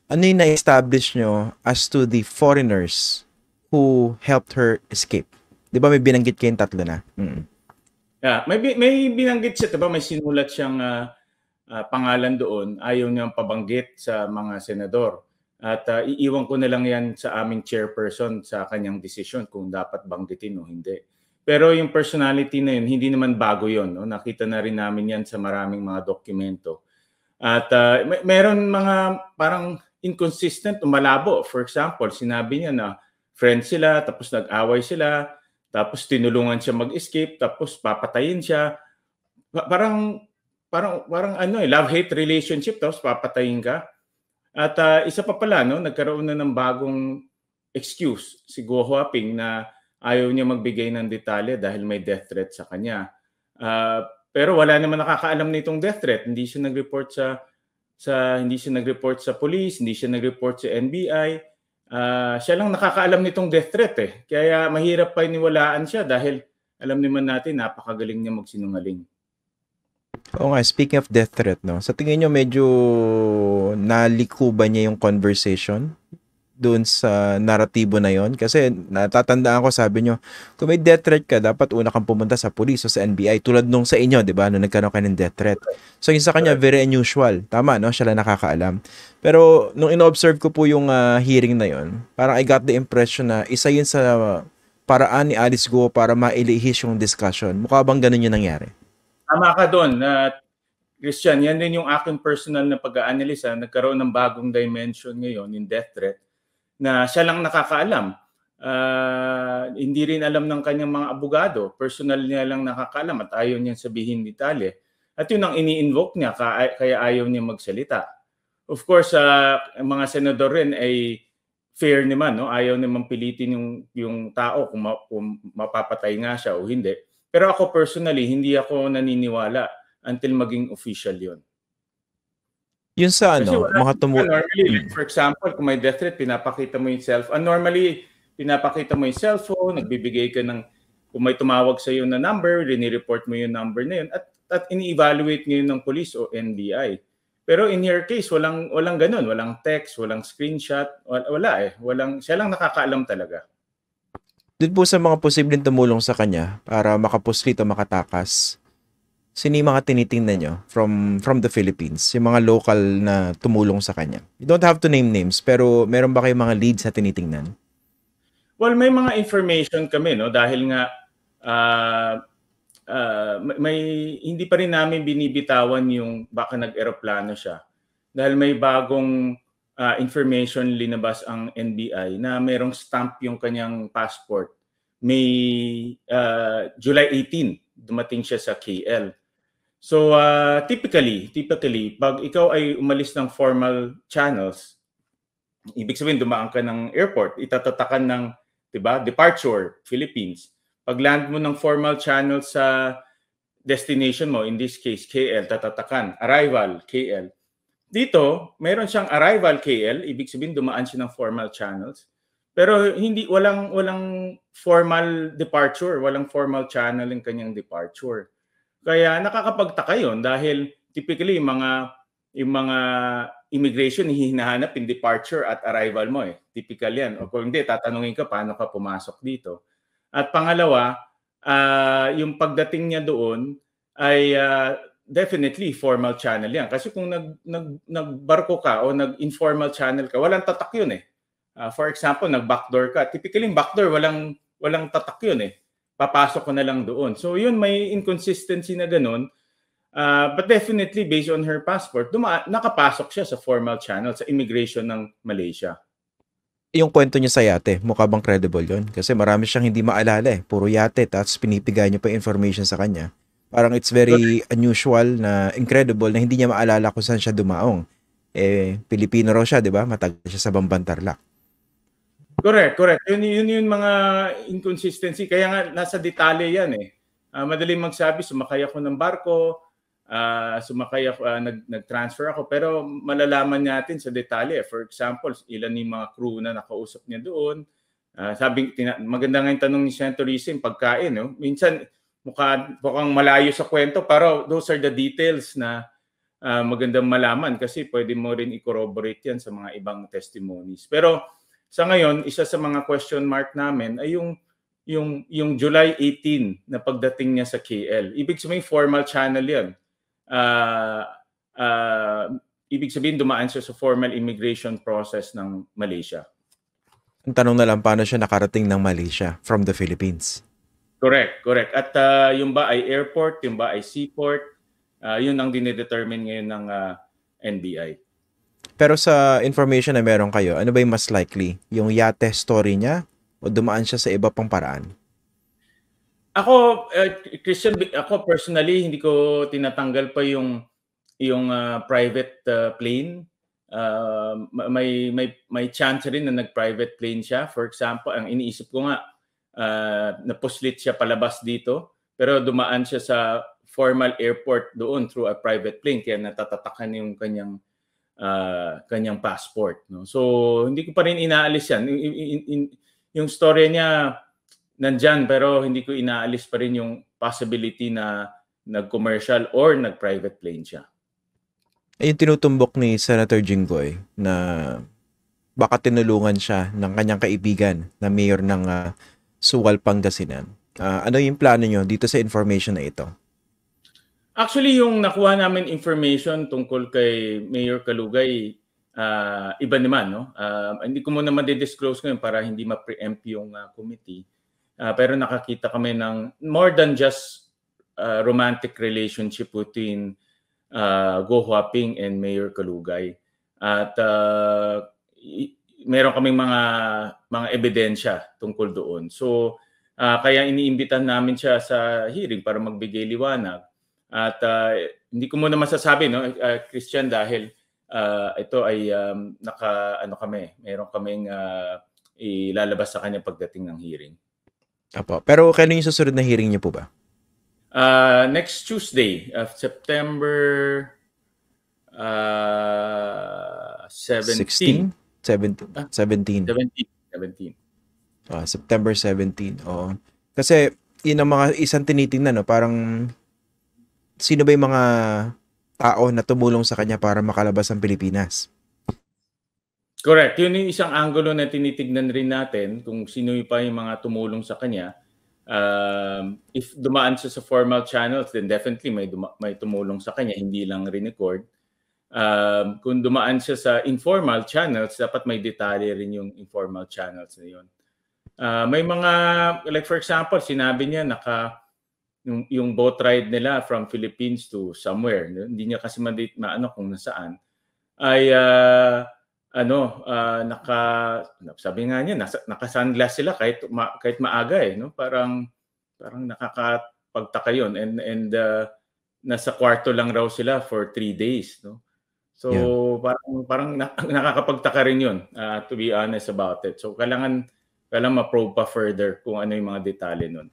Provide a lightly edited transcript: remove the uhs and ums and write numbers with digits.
ano yung na-establish nyo as to the foreigners who helped her escape? Di ba may binanggit kayong tatlo na? Yeah, may binanggit siya, 'di ba? May sinulat siyang pangalan doon, ayaw niyang pabanggit sa mga senador. At iiwan ko na lang yan sa aming chairperson sa kanyang desisyon kung dapat banggitin o hindi. Pero yung personality na yun, hindi naman bago yun. No? Nakita na rin namin yan sa maraming mga dokumento. At meron mga parang inconsistent o malabo. For example, sinabi niya na friends sila, tapos nag-away sila, tapos tinulungan siya mag-escape, tapos papatayin siya. Parang ano love-hate relationship, tapos papatayin ka. At isa pa pala, no, nagkaroon na ng bagong excuse si Guo Huaping na ayaw niya magbigay ng detalye dahil may death threat sa kanya. Pero wala naman nakakaalam nitong death threat. Hindi siya nag-report sa police, hindi siya nag-report sa NBI. Siya lang nakakaalam nitong death threat eh. Kaya mahirap pa iniwalaan siya dahil alam naman natin napakagaling niya magsinungaling. Oo nga, speaking of death threat, no? Sa tingin nyo medyo naliko ba niya yung conversation doon sa naratibo na yon? Kasi natatandaan ko, sabi nyo, kung may death threat ka, dapat una kang pumunta sa police o sa NBI. Tulad nung sa inyo, di ba? Nung nagkaroon ka ng death threat. So yung sa kanya, very unusual. Tama, no? Siya lang nakakaalam. Pero nung ino-observe ko po yung hearing na yon, parang I got the impression na isa yun sa paraan ni Alice Guo para mailihis yung discussion. Mukha bang ganun yung nangyari? Tama ka doon. Christian, yan din yung aking personal na pag-aanalisa. Nagkaroon ng bagong dimension ngayon in death threat na siya lang nakakaalam. Hindi rin alam ng kanyang mga abogado. Personal niya lang nakakaalam at ayaw niyang sabihin detalye. At yun ang ini-invoke niya, kaya ayaw niya magsalita. Of course, mga senador rin ay fair naman, no? Ayaw naman pilitin yung tao kung mapapatay nga siya o hindi. Pero ako personally, hindi ako naniniwala until maging official yun. Yun sa ano, mga normally, for example, kung may death threat, pinapakita mo yung cellphone. Normally, pinapakita mo yung cellphone, nagbibigay ka ng, kung may tumawag sa iyo na number, rini-report mo yung number na yun, at ini-evaluate ngayon ng police o NBI. Pero in your case, walang ganun, walang text, walang screenshot, wala eh. Siya lang nakakaalam talaga. Doon po sa mga posibleng tumulong sa kanya para makapuslit o makatakas, sino yung mga tinitingnan nyo from the Philippines? Yung mga local na tumulong sa kanya. You don't have to name names, pero meron ba kayong mga leads na tinitingnan? Well, may mga information kami, no? Dahil nga hindi pa rin namin binibitawan yung baka nag-eroplano siya. Dahil may bagong information linabas ang NBI na mayroong stamp yung kanyang passport. May July 18, dumating siya sa KL. So typically, pag ikaw ay umalis ng formal channels, ibig sabihin dumaan ka ng airport, itatatakan ng, 'di ba, departure Philippines. Pag land mo ng formal channel sa destination mo, in this case KL, tatatakan arrival KL. Dito, meron siyang arrival KL, ibig sabihin dumaan siya ng formal channels. Pero walang formal departure, walang formal channel yung kanyang departure. Kaya nakakapagtaka 'yon dahil typically yung mga immigration hinahanap yung departure at arrival mo eh. Typical 'yan. O kung hindi, tatanungin ka paano ka pumasok dito. At pangalawa, yung pagdating niya doon ay definitely formal channel yan. Kasi kung nagbarko ka o nag-informal channel ka, walang tatak yun eh. For example, nag-backdoor ka. Typically, backdoor, walang tatak yun eh. Papasok ko na lang doon. So yun, may inconsistency na ganun. But definitely, based on her passport, nakapasok siya sa formal channel, sa immigration ng Malaysia. Yung kwento niya sa yate, mukha bang credible yun? Kasi marami siyang hindi maalala eh. Puro yate, tapos pinipigay niyo pa information sa kanya. Parang it's very unusual na incredible na hindi niya maalala kung saan siya dumaong. Eh, Pilipino raw siya, di ba? Matagal siya sa Bamban Tarlac. Correct. Yun yung mga inconsistency. Kaya nga, nasa detalye yan eh. Madaling magsabi, sumakay ako ng barko, nag-transfer ako, pero malalaman natin sa detalye. For example, ilan yung mga crew na nakausap niya doon. Maganda nga yung tanong ni Senator Rizim, pagkain. No? Minsan, mukhang malayo sa kwento, pero those are the details na magandang malaman kasi pwede mo rin i-corroborate yan sa mga ibang testimonies. Pero sa ngayon, isa sa mga question mark namin ay yung July 18 na pagdating niya sa KL. Ibig sabihin formal channel yan. Ibig sabihin dumaan siya sa formal immigration process ng Malaysia. Ang tanong na lang, paano siya nakarating ng Malaysia from the Philippines? Correct. At yung ba ay airport, yung ba ay seaport, yun ang dinedetermine ngayon ng NBI. Pero sa information na meron kayo, ano ba yung mas likely? Yung yate story niya o dumaan siya sa iba pang paraan? Ako, Christian, ako personally, hindi ko tinatanggal pa yung private plane. May chance rin na nag-private plane siya. For example, ang iniisip ko nga, napuslit siya palabas dito, pero dumaan siya sa formal airport doon through a private plane, kaya natatatakan yung kanyang passport. No? So, hindi ko pa rin inaalis yan. Yung story niya, nandyan, pero hindi ko inaalis pa rin yung possibility na nag-commercial or nag-private plane siya. Yung tinutumbok ni Senator Jinggoy na baka tinulungan siya ng kanyang kaibigan na mayor ng Sual, Pangasinan. Ano yung plano nyo dito sa information na ito? Actually, yung nakuha namin information tungkol kay Mayor Kalugay, iba naman. No? Hindi ko muna ma-disclose ngayon para hindi ma-preempt yung committee. Pero nakakita kami ng more than just romantic relationship between Go Huaping and Mayor Kalugay. At meron kaming mga ebidensya tungkol doon. So kaya iniimbitan namin siya sa hearing para magbigay liwanag. At hindi ko muna masasabi, no, Christian, dahil ito ay meron kaming ilalabas sa kanya pagdating ng hearing. Apo. Pero kailan yung susunod na hearing niyo po ba? Next Tuesday, September 17. 17. 17. September 17. Oo. Kasi yun ang mga isang tinitingnan, no? Parang sino ba yung mga tao na tumulong sa kanya para makalabas ang Pilipinas? Correct. Yun yung isang angulo na tinitignan rin natin kung sino pa yung mga tumulong sa kanya. If dumaan siya sa formal channels, then definitely may tumulong sa kanya, hindi lang re-record. Kung dumaan siya sa informal channels, dapat may detalye rin yung informal channels na yun. May mga, like for example, sinabi niya yung boat ride nila from Philippines to somewhere, hindi niya kasi maano kung nasaan, ay sabi nga niya, naka-sunglass sila kahit maaga no? Parang nakakapagtaka yun. And nasa kwarto lang raw sila for 3 days, no? So yeah. parang nakakapagtaka rin yun, to be honest about it. So kailangan ma-probe pa further kung ano yung mga detalye nun.